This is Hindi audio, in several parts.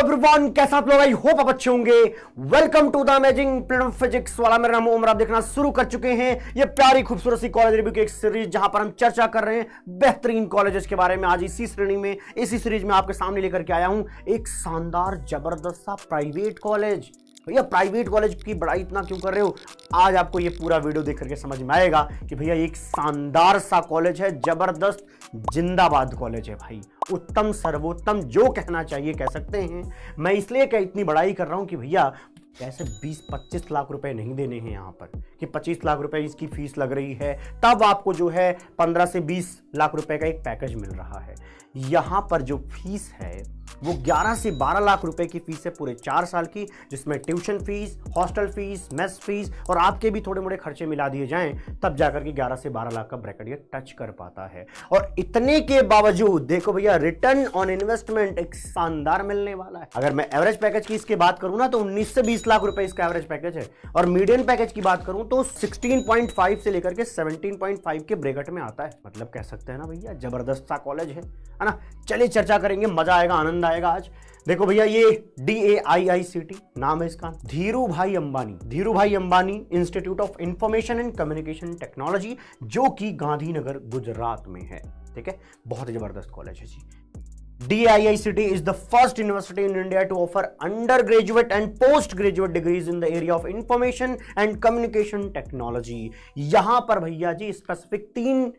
एवरीवन, कैसा आप लोग? आई होप आप अच्छे होंगे। Welcome to the amazing plane of physics वाला मेरा नाम उमर। आप देखना शुरू कर चुके हैं ये प्यारी खूबसूरत सी कॉलेज रिव्यू की एक सीरीज, जहां पर हम चर्चा कर रहे हैं बेहतरीन कॉलेजेस के बारे में। आज इसी श्रेणी में, इसी सीरीज में आपके सामने लेकर के आया हूं एक शानदार जबरदस्त सा प्राइवेट कॉलेज। भैया प्राइवेट कॉलेज की बड़ाई इतना क्यों कर रहे हो? आज आपको ये पूरा वीडियो देख करके समझ में आएगा कि भैया एक शानदार सा कॉलेज है, जबरदस्त जिंदाबाद कॉलेज है भाई। उत्तम सर्वोत्तम जो कहना चाहिए कह सकते हैं। मैं इसलिए इतनी बड़ाई कर रहा हूं कि भैया कैसे 20-25 लाख रुपए नहीं देने हैं यहाँ पर कि 25 लाख रुपए इसकी फीस लग रही है, तब आपको जो है 15 से 20 लाख रुपए का एक पैकेज मिल रहा है। यहाँ पर जो फीस है वो 11 से 12 लाख रुपए की फीस है पूरे 4 साल की, जिसमें tuition fees, hostel fees, mess fees और आपके भी थोड़े मोड़े खर्चे मिला दिए जाएं, तब जाकर के 11 से 12 लाख का ब्रैकेट ये टच कर पाता है। और इतने के बावजूद देखो भैया, रिटर्न ऑन इन्वेस्टमेंट एक शानदार मिलने वाला है। अगर मैं एवरेज पैकेज की इसके बात करूं ना, तो 19 से 20 लाख रुपए इसका एवरेज पैकेज है, और मीडियन पैकेज की बात करूं तो 16.5 से लेकर के 17.5 के ब्रैकेट में आता है। मतलब कह सकते हैं ना भैया, जबरदस्त सा कॉलेज है ना। चलिए चर्चा करेंगे, मजा आएगा, आनंद आएगा आज। देखो भैया, ये DAIICT नाम है इसका, धीरू भाई Ambani institute of information and communication technology, जो कि गांधीनगर गुजरात में है। ठीक है, बहुत ही जबरदस्त कॉलेज है जी। DAIICT is the first university in India to offer undergraduate and postgraduate degrees in the area of information and communication technology। यहां पर भैया जी स्पेसिफिक 3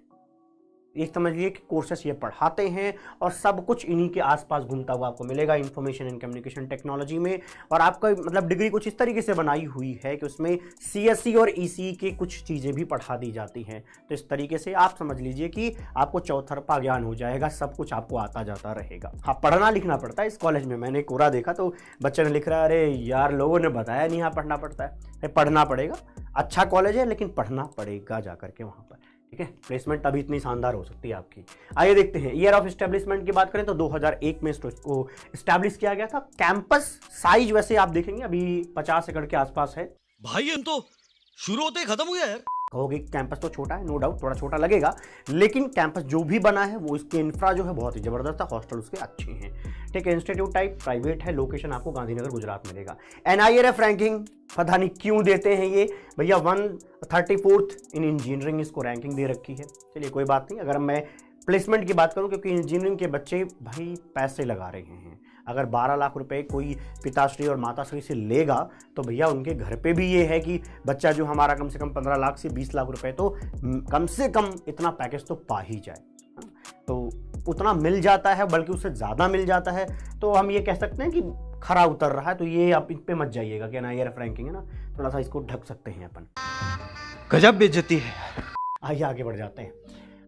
एक समझिए कि कोर्सेस ये पढ़ाते हैं, और सब कुछ इन्हीं के आसपास घूमता हुआ आपको मिलेगा इंफॉर्मेशन एंड कम्युनिकेशन टेक्नोलॉजी में। और आपका मतलब डिग्री कुछ इस तरीके से बनाई हुई है कि उसमें CSE और ECE की कुछ चीज़ें भी पढ़ा दी जाती हैं। तो इस तरीके से आप समझ लीजिए कि आपको चौतरफा ज्ञान हो जाएगा, सब कुछ आपको आता जाता रहेगा। हाँ, पढ़ना लिखना पड़ता है इस कॉलेज में। मैंने कोरा देखा तो बच्चे ने लिख रहा है, अरे यार लोगों ने बताया नहीं यहाँ पढ़ना पड़ता है। पढ़ना पड़ेगा, अच्छा कॉलेज है लेकिन पढ़ना पड़ेगा जाकर के वहाँ पर। ठीक है, प्लेसमेंट तभी इतनी शानदार हो सकती है आपकी। आइए देखते हैं, ईयर ऑफ एस्टेब्लिशमेंट की बात करें तो 2001 में इसको एस्टैब्लिश किया गया था। कैंपस साइज वैसे आप देखेंगे अभी 50 एकड़ के आसपास है भाई। हम तो शुरू होते ही खत्म हो गया यार। कहोगे कैंपस तो छोटा है, नो डाउट थोड़ा छोटा लगेगा, लेकिन कैंपस जो भी बना है वो इसके इंफ्रा जो है बहुत ही जबरदस्त है, हॉस्टल उसके अच्छे हैं। ठीक है, इंस्टीट्यूट टाइप प्राइवेट है, लोकेशन आपको गांधीनगर गुजरात मिलेगा। NIRF रैंकिंग पता नहीं क्यों देते हैं ये भैया, 134th इन इंजीनियरिंग इसको रैंकिंग दे रखी है। चलिए कोई बात नहीं। अगर मैं प्लेसमेंट की बात करूं, क्योंकि इंजीनियरिंग के बच्चे भाई पैसे लगा रहे हैं, अगर 12 लाख रुपए कोई पिताश्री और माताश्री से लेगा तो भैया उनके घर पे भी ये है कि बच्चा जो हमारा कम से कम 15 लाख से 20 लाख रुपए तो कम से कम इतना पैकेज तो पा ही जाए। तो उतना मिल जाता है, बल्कि उससे ज़्यादा मिल जाता है। तो हम ये कह सकते हैं कि खरा उतर रहा है। तो ये आप इन पे मत जाइएगा कि NIRF रैंकिंग है ना, थोड़ा सा इसको ढक सकते हैं अपन। गजब बेइज्जती है। आइए आगे बढ़ जाते हैं।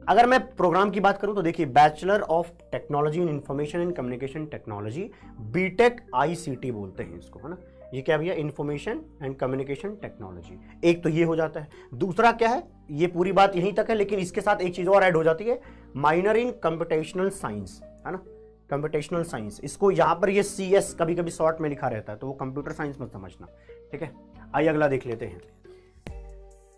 अगर मैं प्रोग्राम की बात करूं तो देखिए, bachelor of technology in information and communication technology, BTech ICT बोलते हैं इसको, है ना। ये क्या भैया, इंफॉर्मेशन एंड कम्युनिकेशन टेक्नोलॉजी। एक तो ये हो जाता है। दूसरा क्या है, ये पूरी बात यहीं तक है, लेकिन इसके साथ एक चीज और ऐड हो जाती है, माइनर इन कंप्यूटेशनल साइंस, है ना, कंप्यूटेशनल साइंस। इसको यहाँ पर ये CS कभी कभी शॉर्ट में लिखा रहता है, तो वो कंप्यूटर साइंस मत समझना। ठीक है, आइए अगला देख लेते हैं।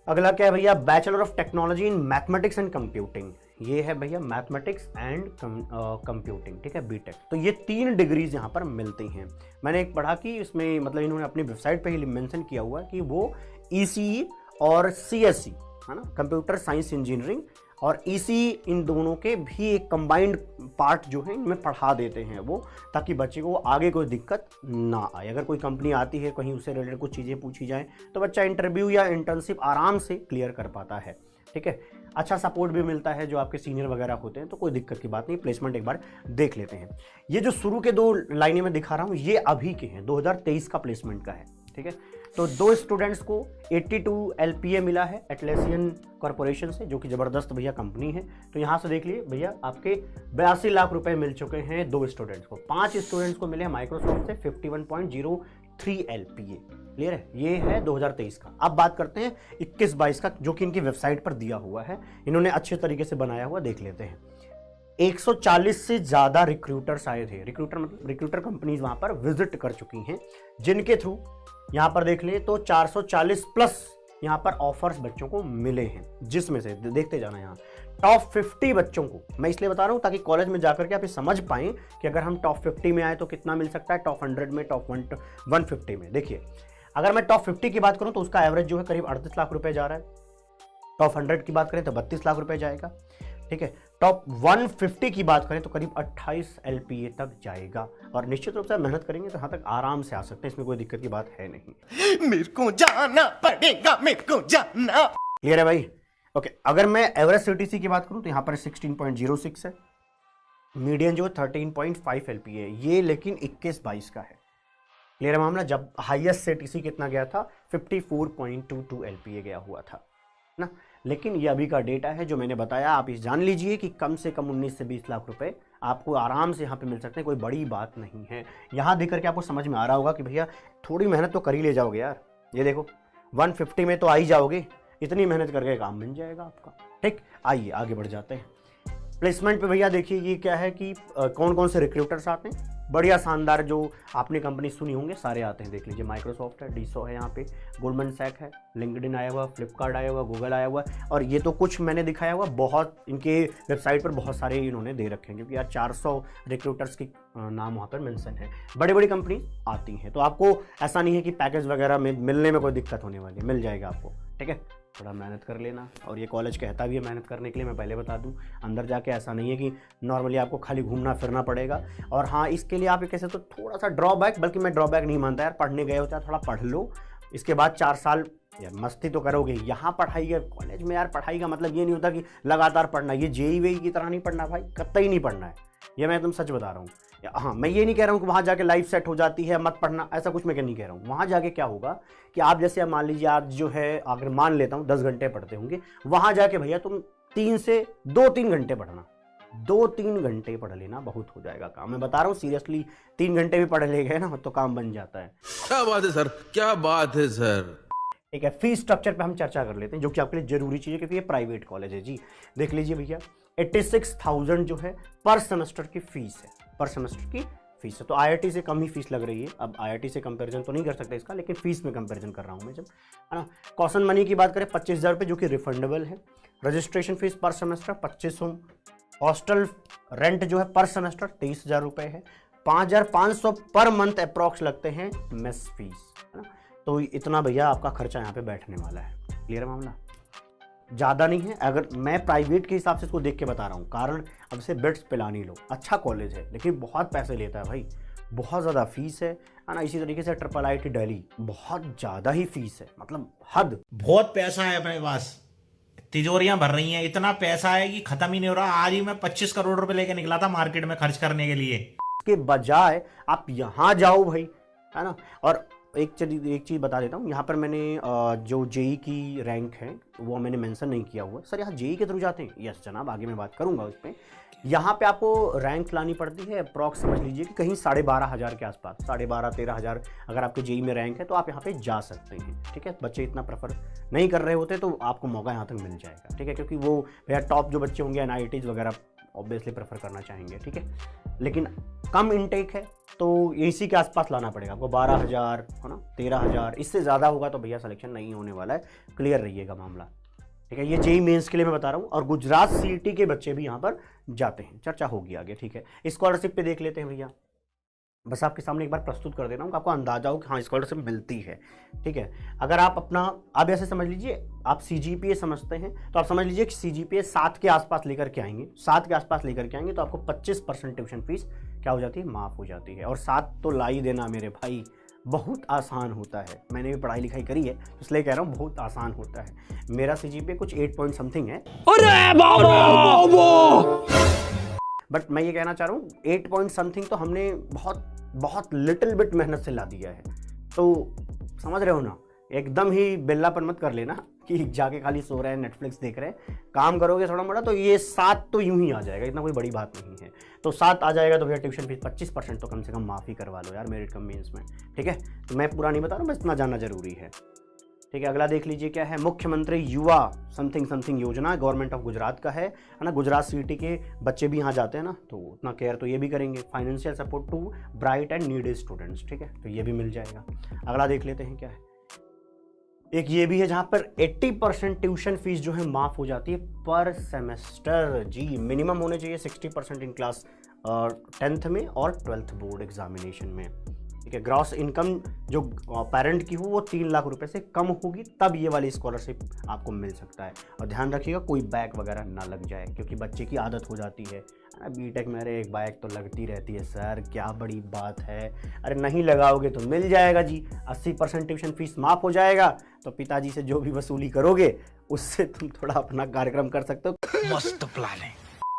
अगला क्या है भैया, bachelor of technology in mathematics and computing. ये है भैया मैथमेटिक्स एंड कंप्यूटिंग। ठीक है, BTech। तो ये 3 डिग्रीज यहाँ पर मिलती हैं। मैंने एक पढ़ा कि इसमें मतलब इन्होंने अपनी वेबसाइट पे ही मेंशन किया हुआ है कि वो ECE और CSE, है ना, कंप्यूटर साइंस इंजीनियरिंग और ECE, इन दोनों के भी एक कंबाइंड पार्ट जो है इनमें पढ़ा देते हैं वो, ताकि बच्चे को आगे कोई दिक्कत ना आए। अगर कोई कंपनी आती है, कहीं उससे रिलेटेड कुछ चीज़ें पूछी जाए तो बच्चा इंटरव्यू या इंटर्नशिप आराम से क्लियर कर पाता है। ठीक है, अच्छा सपोर्ट भी मिलता है जो आपके सीनियर वगैरह होते हैं, तो कोई दिक्कत की बात नहीं। प्लेसमेंट एक बार देख लेते हैं। ये जो शुरू के 2 लाइनें में दिखा रहा हूँ, ये अभी के हैं, 2023 का प्लेसमेंट का है। ठीक है, तो 2 स्टूडेंट्स को 82 LPA मिला है एटलेसियन कॉर्पोरेशन से, जो कि जबरदस्त भैया कंपनी है। तो यहाँ से देख लिए भैया, आपके 82 लाख रुपए मिल चुके हैं 2 स्टूडेंट्स को। 5 स्टूडेंट्स को मिले हैं माइक्रोसॉफ्ट से 51.03 LPA। क्लियर है, ये है 2023 का। अब बात करते हैं 21-22 का, जो कि इनकी वेबसाइट पर दिया हुआ है, इन्होंने अच्छे तरीके से बनाया हुआ, देख लेते हैं। 140 से ज्यादा रिक्रूटर्स आए थे। रिक्रूटर कंपनीज वहां पर विजिट कर चुकी हैं, जिनके थ्रू यहां पर देख लें तो 440 प्लस यहां पर ऑफर्स बच्चों को मिले हैं, जिसमें से देखते जाना, यहाँ टॉप 50 बच्चों को मैं इसलिए बता रहा हूं ताकि कॉलेज में जाकर के आप ये समझ पाएं कि अगर हम टॉप 50 में आए तो कितना मिल सकता है, टॉप 100 में, टॉप 150 में। देखिए अगर मैं टॉप 50 की बात करूं तो उसका एवरेज जो है करीब 38 लाख रुपए जा रहा है। टॉप 100 की बात करें तो 32 लाख रुपए जाएगा, ठीक है। टॉप 150 की बात करें तो करीब 28 LPA तक जाएगा, और निश्चित रूप से मेहनत करेंगे तो यहाँ तक आराम से आ सकते हैं, इसमें कोई दिक्कत की बात है नहीं। मेरे को जाना पड़ेगा, मेरे को जाना। क्लियर है भाई? ओके, अगर मैं एवरेज CTC की बात करूं तो यहाँ पर 16.06 है, मीडियन जो है 13.5 LPA है, ये लेकिन 21-22 का है। क्लियर है मामला? जब हाईएस्ट CTC कितना गया था, 54.22 LPA गया हुआ था ना। लेकिन ये अभी का डेटा है जो मैंने बताया, आप इस जान लीजिए कि कम से कम 19 से 20 लाख रुपए आपको आराम से यहाँ पे मिल सकते हैं, कोई बड़ी बात नहीं है। यहाँ देख करके आपको समझ में आ रहा होगा कि भैया थोड़ी मेहनत तो कर ही ले जाओगे यार। ये देखो 150 में तो आ ही जाओगे, इतनी मेहनत करके काम बन जाएगा आपका। ठीक, आइए आगे बढ़ जाते हैं। प्लेसमेंट पे भैया देखिए ये क्या है कि कौन कौन से रिक्रूटर्स आते हैं, बढ़िया शानदार जो आपने कंपनी सुनी होंगे सारे आते हैं। देख लीजिए, माइक्रोसॉफ्ट है, डीसो है, यहाँ पे गोल्डमैन सैक है, लिंक्डइन आया हुआ, फ्लिपकार्ट आया हुआ, गूगल आया हुआ, और ये तो कुछ मैंने दिखाया हुआ, बहुत इनके वेबसाइट पर बहुत सारे इन्होंने दे रखे हैं, क्योंकि यार 400 रिक्रूटर्स की नाम वहाँ पर मेंशन है। बड़ी बड़ी कंपनी आती हैं, तो आपको ऐसा नहीं है कि पैकेज वगैरह में मिलने में कोई दिक्कत होने वाली है, मिल जाएगा आपको। ठीक है, थोड़ा मेहनत कर लेना, और ये कॉलेज कहता भी है मेहनत करने के लिए, मैं पहले बता दूं। अंदर जाके ऐसा नहीं है कि नॉर्मली आपको खाली घूमना फिरना पड़ेगा। और हाँ, इसके लिए आप कैसे तो थोड़ा सा ड्रॉबैक, बल्कि मैं ड्रॉबैक नहीं मानता यार, पढ़ने गए होते हैं थोड़ा पढ़ लो, इसके बाद 4 साल यार मस्ती तो करोगे। यहाँ पढ़ाई है कॉलेज में यार, पढ़ाई का मतलब ये नहीं होता कि लगातार पढ़ना, ये जेई वेई की तरह नहीं पढ़ना भाई, कतई नहीं पढ़ना है, ये मैं एकदम सच बता रहा हूँ। हाँ, मैं ये नहीं कह रहा हूँ कि वहाँ जाके लाइफ सेट हो जाती है मत पढ़ना, ऐसा कुछ मैं नहीं कह रहा हूँ। वहाँ जाके क्या होगा कि आप जैसे मान लीजिए आज जो है, अगर मान लेता हूँ 10 घंटे पढ़ते होंगे, वहाँ जाके भैया तुम 3 से 2-3 घंटे पढ़ना, 2-3 घंटे पढ़ लेना, बहुत हो जाएगा काम। मैं बता रहा हूँ सीरियसली, 3 घंटे भी पढ़ ले गए ना तो काम बन जाता है। क्या बात है सर, क्या बात है सर। ठीक है, फीस स्ट्रक्चर पे हम चर्चा कर लेते हैं, जो कि आपके लिए जरूरी चीज़ है, क्योंकि ये प्राइवेट कॉलेज है जी। देख लीजिए भैया, 86,000 जो है पर सेमेस्टर की फीस है, पर सेमेस्टर की फीस है। तो IIT से कम ही फीस लग रही है। अब IIT से कंपैरिजन तो नहीं कर सकते इसका, लेकिन फीस में कंपैरिजन कर रहा हूँ मैं जब, है ना। कॉशन मनी की बात करें 25,000 रुपये, जो कि रिफंडेबल है। रजिस्ट्रेशन फीस पर सेमेस्टर 2500। हॉस्टल रेंट जो है पर सेमेस्टर 23,000 रुपये है। 5,500 पर मंथ अप्रॉक्स लगते हैं मेस फीस, है ना। तो इतना भैया आपका खर्चा यहाँ पे बैठने वाला है। क्लियर है मामला? ज़्यादा नहीं है। अगर मैं प्राइवेट के हिसाब से इसको देख के बता रहा हूँ, कारण अब से बेट्स पिलानी लो, अच्छा कॉलेज है लेकिन बहुत पैसे लेता है भाई, बहुत ज़्यादा फीस है ना। इसी तरीके से IIT दिल्ली बहुत ज़्यादा ही फीस है, मतलब हद। बहुत पैसा है अपने पास, तिजोरियां भर रही हैं, इतना पैसा है कि खत्म ही नहीं हो रहा। आज ही मैं 25 करोड़ रुपए लेके निकला था मार्केट में खर्च करने के लिए। इसके बजाय आप यहाँ जाओ भाई, है ना। और एक चीज़ बता देता हूँ, यहाँ पर मैंने जो जेई की रैंक है वो मैंने मेंशन नहीं किया हुआ। सर यहाँ जेई के थ्रू जाते हैं? यस जनाब, आगे मैं बात करूँगा उस पर। यहाँ पे आपको रैंक लानी पड़ती है, अप्रॉक्स समझ लीजिए कि कहीं 12,500 के आसपास, 12,500-13,000 अगर आपके जेई में रैंक है तो आप यहाँ पे जा सकते हैं। ठीक है, बच्चे इतना प्रेफर नहीं कर रहे होते तो आपको मौका यहाँ तक मिल जाएगा। ठीक है, क्योंकि वो भैया टॉप जो बच्चे होंगे NITs वगैरह ऑब्वियसली प्रेफर करना चाहेंगे। ठीक है, लेकिन कम इनटेक है तो इसी के आसपास लाना पड़ेगा आपको, 12,000 है ना, 13,000। इससे ज़्यादा होगा तो भैया सिलेक्शन नहीं होने वाला है, क्लियर रहिएगा मामला। ठीक है, ये जेई मेंस के लिए मैं बता रहा हूँ। और गुजरात CET के बच्चे भी यहाँ पर जाते हैं, चर्चा होगी आगे। ठीक है, स्कॉलरशिप पे देख लेते हैं भैया, बस आपके सामने एक बार प्रस्तुत कर देना हूँ, आपको अंदाजा हो कि हाँ स्कॉलरशिप मिलती है। ठीक है, अगर आप अपना, आप ऐसे समझ लीजिए, आप CGPA समझते हैं तो आप समझ लीजिए कि CGPA 7 के आसपास लेकर के आएंगे, 7 के आसपास लेकर के आएंगे तो आपको 25% ट्यूशन फीस क्या हो जाती है, माफ़ हो जाती है। और 7 तो ला ही देना मेरे भाई, बहुत आसान होता है। मैंने भी पढ़ाई लिखाई करी है इसलिए कह रहा हूँ बहुत आसान होता है। मेरा CGPA कुछ 8 पॉइंट समथिंग है, बट मैं ये कहना चाह रहा हूँ 8 पॉइंट समथिंग तो हमने बहुत लिटिल बिट मेहनत से ला दिया है। तो समझ रहे हो ना, एकदम ही बिल्लापन मत कर लेना कि जाके खाली सो रहे हैं, नेटफ्लिक्स देख रहे हैं। काम करोगे थोड़ा मोड़ा तो ये 7 तो यूं ही आ जाएगा, इतना कोई बड़ी बात नहीं है। तो 7 आ जाएगा तो भैया ट्यूशन फीस 25% तो कम से कम माफ़ी करवा लो यार, मेरिट कम मीन्स में। ठीक है, तो मैं पूरा नहीं बता रहा हूँ, बस इतना जानना जरूरी है। ठीक है, अगला देख लीजिए क्या है, मुख्यमंत्री युवा समथिंग योजना, गवर्नमेंट ऑफ गुजरात का है ना। गुजरात CET के बच्चे भी यहाँ जाते हैं ना, तो उतना केयर तो ये भी करेंगे। Financial support to bright and needed students, ठीक है, तो ये भी मिल जाएगा। अगला देख लेते हैं क्या है, एक ये भी है जहां पर 80% ट्यूशन फीस जो है माफ हो जाती है पर सेमेस्टर। जी, मिनिमम होने चाहिए 60% इन क्लास 10th में और 12th बोर्ड एग्जामिनेशन में। ठीक है, ग्रॉस इनकम जो पेरेंट की हो वो 3 लाख रुपए से कम होगी, तब ये वाली स्कॉलरशिप आपको मिल सकता है। और ध्यान रखिएगा कोई बैक वगैरह ना लग जाए, क्योंकि बच्चे की आदत हो जाती है बीटेक में, अरे एक बैक तो लगती रहती है सर, क्या बड़ी बात है। अरे नहीं लगाओगे तो मिल जाएगा जी, 80% ट्यूशन फीस माफ हो जाएगा, तो पिताजी से जो भी वसूली करोगे उससे तुम थोड़ा अपना कार्यक्रम कर सकते हो। मस्त प्लान है।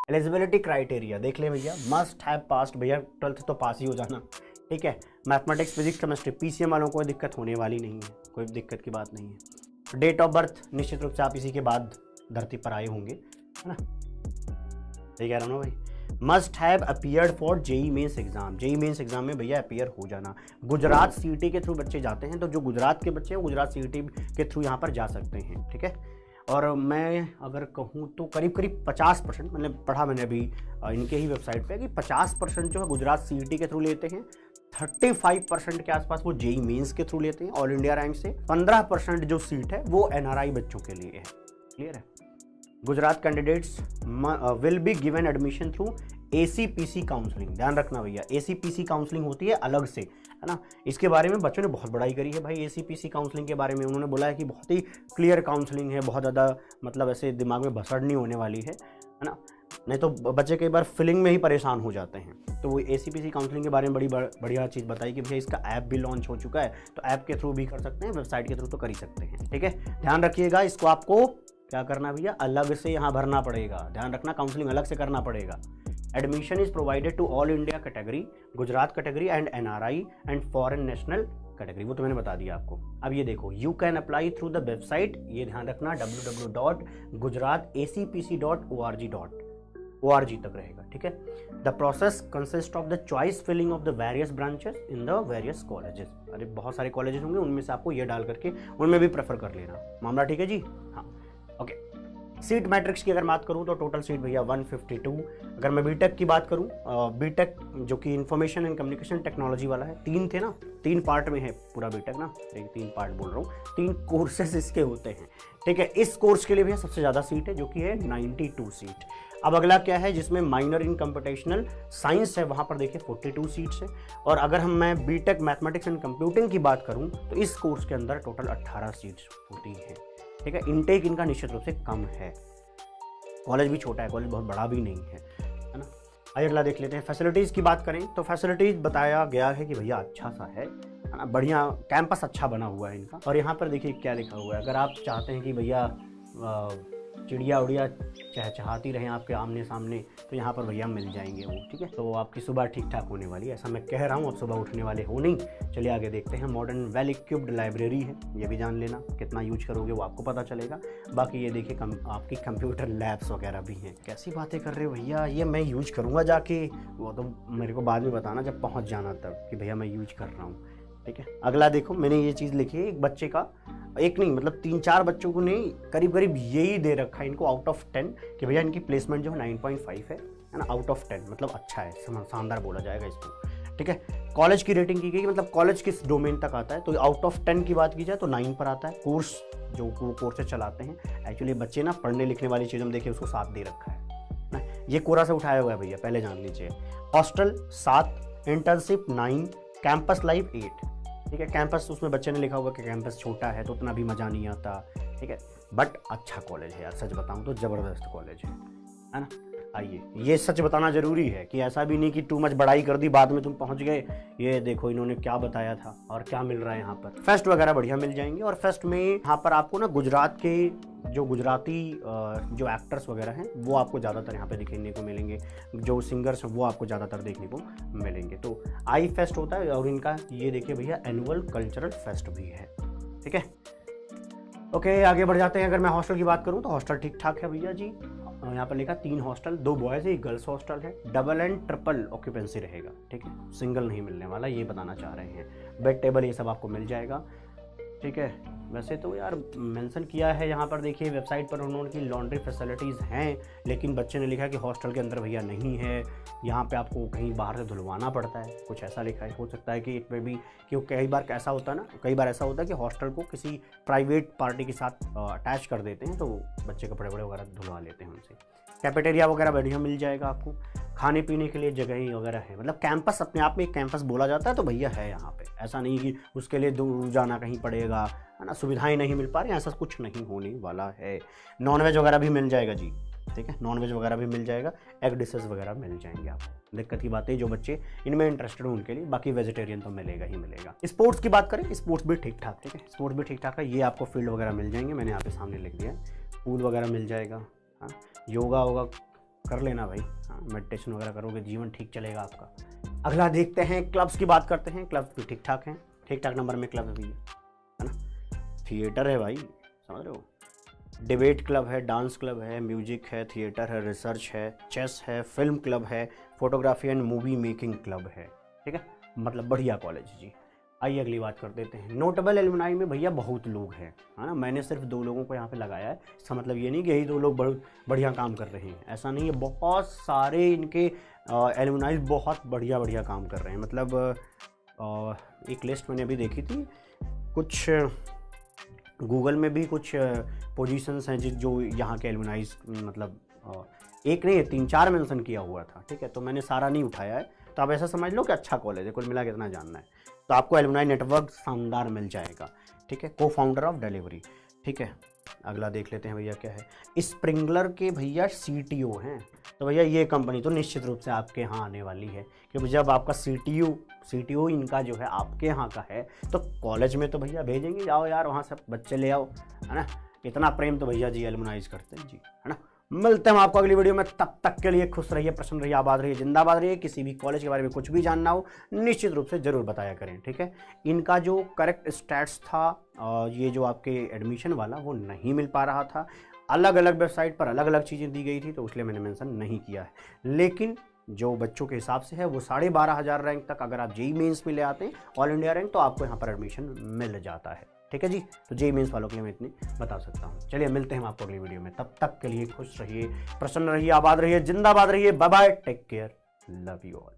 एलिजिबिलिटी क्राइटेरिया देख ले भैया, मस्ट हैव पास्ड, भैया 12th तो पास ही हो जाना। ठीक है, मैथमेटिक्स, फिजिक्स, केमिस्ट्री, पीसीएम वालों को कोई दिक्कत होने वाली नहीं है, कोई दिक्कत की बात नहीं है। डेट ऑफ बर्थ निश्चित रूप से आप इसी के बाद धरती पर आए होंगे, है ना, सही कह रहा हूँ ना भाई। Must have appeared for JEE mains exam, JEE mains exam में भैया अपीयर हो जाना। गुजरात सीईटी के थ्रू बच्चे जाते हैं, तो जो गुजरात के बच्चे हैं गुजरात सीईटी के थ्रू यहाँ पर जा सकते हैं। ठीक है, और मैं अगर कहूँ तो करीब 50%, मतलब पढ़ा मैंने अभी इनके ही वेबसाइट पे कि 50% जो है गुजरात सीईटी के थ्रू लेते हैं, 35% के आसपास वो जेई मेंस के थ्रू लेते हैं ऑल इंडिया रैंक से, 15% जो सीट है वो एनआरआई बच्चों के लिए है। क्लियर है। Gujarat candidates will be given admission through ACPC counselling. ध्यान रखना भैया, एसीपीसी काउंसलिंग होती है अलग से, है ना। इसके बारे में बच्चों ने बहुत बड़ाई करी है भाई एसीपीसी काउंसलिंग के बारे में। उन्होंने बोला है कि बहुत ही क्लियर काउंसलिंग है, बहुत ज़्यादा मतलब ऐसे दिमाग में भसड़ नहीं होने वाली है ना। नहीं तो बच्चे कई बार फिलिंग में ही परेशान हो जाते हैं। तो वो एसीपीसी काउंसलिंग के बारे में बड़ी बढ़िया चीज़ बताई कि भैया इसका ऐप भी लॉन्च हो चुका है, तो ऐप के थ्रू भी कर सकते हैं, वेबसाइट के थ्रू तो कर ही सकते हैं। ठीक है, ध्यान रखिएगा, इसको आपको क्या करना भैया, अलग से यहाँ भरना पड़ेगा। ध्यान रखना, काउंसलिंग अलग से करना पड़ेगा। Admission is provided to all India category, Gujarat category and NRI and foreign national category, वो तो मैंने बता दिया आपको। अब ये देखो, you can apply through the website, ये ध्यान रखना www.gujaratacpc.org तक रहेगा। ठीक है, the process consist of the choice filling of the various branches in the various colleges. अरे बहुत सारे कॉलेजेस होंगे, उनमें से आपको ये डाल करके उनमें भी प्रेफर कर लेना, मामला ठीक है जी। हाँ, ओके। सीट मैट्रिक्स की अगर बात करूं तो टोटल सीट भैया 152। अगर मैं बीटेक की बात करूं, बीटेक जो कि इंफॉर्मेशन एंड कम्युनिकेशन टेक्नोलॉजी वाला है, 3 थे ना, 3 पार्ट में है पूरा बीटेक ना, 3 पार्ट बोल रहा हूँ, 3 कोर्सेस इसके होते हैं। ठीक है, इस कोर्स के लिए भैया सबसे ज़्यादा सीट है जो कि है 92 सीट। अब अगला क्या है, जिसमें माइनर इन कंप्यूटेशनल साइंस है, वहाँ पर देखिए 42 सीट्स है। और अगर मैं बीटेक मैथमेटिक्स एंड कंप्यूटिंग की बात करूँ तो इस कोर्स के अंदर टोटल 18 सीट्स होती हैं। ठीक है, इनटेक इनका निश्चित रूप से कम है, कॉलेज भी छोटा है, कॉलेज बहुत बड़ा भी नहीं है ना। आइए अगला देख लेते हैं। फैसिलिटीज़ की बात करें तो फैसिलिटीज़ बताया गया है कि भैया अच्छा सा है ना, बढ़िया कैंपस अच्छा बना हुआ है इनका। और यहाँ पर देखिए क्या लिखा हुआ है, अगर आप चाहते हैं कि भैया चिड़िया उड़िया चहचहाती रहें आपके आमने सामने, तो यहाँ पर भैया मिल जाएंगे वो। ठीक है, तो आपकी सुबह ठीक ठाक होने वाली है, ऐसा मैं कह रहा हूँ, अब सुबह उठने वाले हो नहीं। चलिए आगे देखते हैं। मॉडर्न वेल इक्विप्ड लाइब्रेरी है, ये भी जान लेना, कितना यूज करोगे वो आपको पता चलेगा। बाकी ये देखिए आपकी कंप्यूटर लैब्स वगैरह भी हैं। कैसी बातें कर रहे हो भैया, ये मैं यूज करूँगा जाके, वो तो मेरे को बाद में बताना जब पहुँच जाना तब कि भैया मैं यूज कर रहा हूँ। ठीक है, अगला देखो, मैंने ये चीज़ लिखी है, एक बच्चे का, एक नहीं मतलब 3-4 बच्चों को ने करीब करीब यही दे रखा है इनको आउट ऑफ 10 कि भैया इनकी प्लेसमेंट जो है 9.5 है ना, आउट ऑफ 10 मतलब अच्छा है, शानदार बोला जाएगा इसको। ठीक है, कॉलेज की रेटिंग की गई, मतलब कॉलेज किस डोमेन तक आता है, तो आउट ऑफ 10 की बात की जाए तो 9 पर आता है। कोर्स जो वो कोर्सेज चलाते हैं, एक्चुअली बच्चे ना पढ़ने लिखने वाली चीज़ों में देखिए उसको 7 दे रखा है ना, ये कोरा से उठाया हुआ है भैया, पहले जान लीजिए। Hostel 7, internship 9, campus life 8। ठीक है, कैंपस उसमें बच्चे ने लिखा होगा कि कैंपस छोटा है तो उतना भी मज़ा नहीं आता। ठीक है, बट अच्छा कॉलेज है यार, सच बताऊं तो ज़बरदस्त कॉलेज है ना। आइए, ये सच बताना ज़रूरी है कि ऐसा भी नहीं कि टू मच बड़ाई कर दी, बाद में तुम पहुंच गए। ये देखो इन्होंने क्या बताया था और क्या मिल रहा है यहाँ पर। फेस्ट वगैरह बढ़िया मिल जाएंगे, और फेस्ट में यहाँ पर आपको ना गुजरात के जो गुजराती जो एक्टर्स वगैरह हैं वो आपको ज़्यादातर यहाँ पे दिखने को मिलेंगे, जो सिंगर्स हैं वो आपको ज़्यादातर देखने को मिलेंगे। तो आई फेस्ट होता है, और इनका ये देखिए भैया एनुअल कल्चरल फेस्ट भी है। ठीक है, ओके, आगे बढ़ जाते हैं। अगर मैं हॉस्टल की बात करूँ तो हॉस्टल ठीक ठाक है भैया जी। यहाँ पर लिखा 3 हॉस्टल, 2 बॉयज़ है, 1 गर्ल्स हॉस्टल है, डबल एंड ट्रिपल ऑक्यूपेंसी रहेगा। ठीक है, सिंगल नहीं मिलने वाला, ये बताना चाह रहे हैं। बेड टेबल ये सब आपको मिल जाएगा। ठीक है, वैसे तो यार मेंशन किया है यहाँ पर, देखिए वेबसाइट पर उन्होंने की लॉन्ड्री फैसिलिटीज़ हैं, लेकिन बच्चे ने लिखा है कि हॉस्टल के अंदर भैया नहीं है, यहाँ पे आपको कहीं बाहर से धुलवाना पड़ता है, कुछ ऐसा लिखा है। हो सकता है कि इसमें भी, क्योंकि कई बार ऐसा होता है ना, कई बार ऐसा होता है कि हॉस्टल को किसी प्राइवेट पार्टी के साथ अटैच कर देते हैं, तो बच्चे कपड़े वपड़े वगैरह धुलवा लेते हैं उनसे। कैफेटेरिया वगैरह बढ़िया मिल जाएगा आपको, खाने पीने के लिए जगह वगैरह है, मतलब कैंपस अपने आप में एक कैंपस बोला जाता है, तो भैया है यहाँ पे। ऐसा नहीं कि उसके लिए दूर जाना कहीं पड़ेगा, है ना, सुविधाएं नहीं मिल पा रही, ऐसा कुछ नहीं होने वाला है। नॉनवेज वगैरह भी मिल जाएगा जी, ठीक है, नॉनवेज वगैरह भी मिल जाएगा, एग डिशेस वगैरह मिल जाएंगे आपको। दिक्कत की बात है जो बच्चे इनमें इंटरेस्टेड हो उनके लिए, बाकी वेजिटेरियन तो मिलेगा ही मिलेगा। स्पोर्ट्स की बात करें, स्पोर्ट्स भी ठीक ठाक, ठीक है, स्पोर्ट्स भी ठीक ठाक है। ये आपको फील्ड वगैरह मिल जाएंगे, मैंने यहाँ पे सामने लिख दिया है, पूल वगैरह मिल जाएगा। हाँ, योगा होगा कर लेना भाई, हाँ, मेडिटेशन वगैरह करोगे, जीवन ठीक चलेगा आपका। अगला देखते हैं, क्लब्स की बात करते हैं। क्लब्स भी ठीक ठाक हैं, ठीक ठाक नंबर में क्लब है भैया, है ना। थिएटर है भाई, समझ रहे हो, डिबेट क्लब है, डांस क्लब है, म्यूजिक है, थिएटर है, रिसर्च है, चेस है, फिल्म क्लब है, photography and movie making club है, ठीक है, मतलब बढ़िया कॉलेज जी। आइए अगली बात कर देते हैं। नोटेबल एलुमनाई में भैया बहुत लोग हैं, है ना, मैंने सिर्फ 2 लोगों को यहाँ पे लगाया है, इसका मतलब ये नहीं कि यही 2 लोग बढ़िया काम कर रहे हैं, ऐसा नहीं है, बहुत सारे इनके एलुमनाई बहुत बढ़िया बढ़िया काम कर रहे हैं। मतलब एक लिस्ट मैंने अभी देखी थी, कुछ गूगल में भी कुछ पोजीशंस हैं जो यहाँ के एलुमनाइज, मतलब एक नहीं 3-4 मेंशन किया हुआ था, ठीक है, तो मैंने सारा नहीं उठाया है, तो आप ऐसा समझ लो कि अच्छा कॉलेज है, कुल मिला के इतना जानना है। तो आपको एलुमनाई नेटवर्क शानदार मिल जाएगा, ठीक है, को फाउंडर ऑफ डिलीवरी, ठीक है। अगला देख लेते हैं भैया क्या है। स्प्रिंगलर के भैया CTO हैं, तो भैया ये कंपनी तो निश्चित रूप से आपके यहाँ आने वाली है, क्योंकि जब आपका CTO इनका जो है आपके यहाँ का है, तो कॉलेज में तो भैया भेजेंगे, जाओ यार वहाँ सब बच्चे ले आओ, है ना, इतना प्रेम तो भैया जी एलुमनाइज करते हैं जी, है ना। मिलते हैं हम आपको अगली वीडियो में, तब तक के लिए खुश रहिए, प्रसन्न रहिए, आबाद रहिए, जिंदाबाद रहिए। किसी भी कॉलेज के बारे में कुछ भी जानना हो निश्चित रूप से ज़रूर बताया करें, ठीक है। इनका जो करेक्ट स्टैट्स था, ये जो आपके एडमिशन वाला, वो नहीं मिल पा रहा था, अलग अलग वेबसाइट पर अलग अलग चीज़ें दी गई थी, तो इसलिए मैंने मेंशन नहीं किया है। लेकिन जो बच्चों के हिसाब से है वो 12,500 रैंक तक, अगर आप JEE मेंस में ले आते हैं ऑल इंडिया रैंक, तो आपको यहाँ पर एडमिशन मिल जाता है, ठीक है जी। तो JEE मेंस वालों के लिए मैं इतनी बता सकता हूँ। चलिए मिलते हैं हम आपको अगली वीडियो में, तब तक के लिए खुश रहिए, प्रसन्न रहिए, आबाद रहिए, जिंदाबाद रहिए, bye bye, take care, love you all.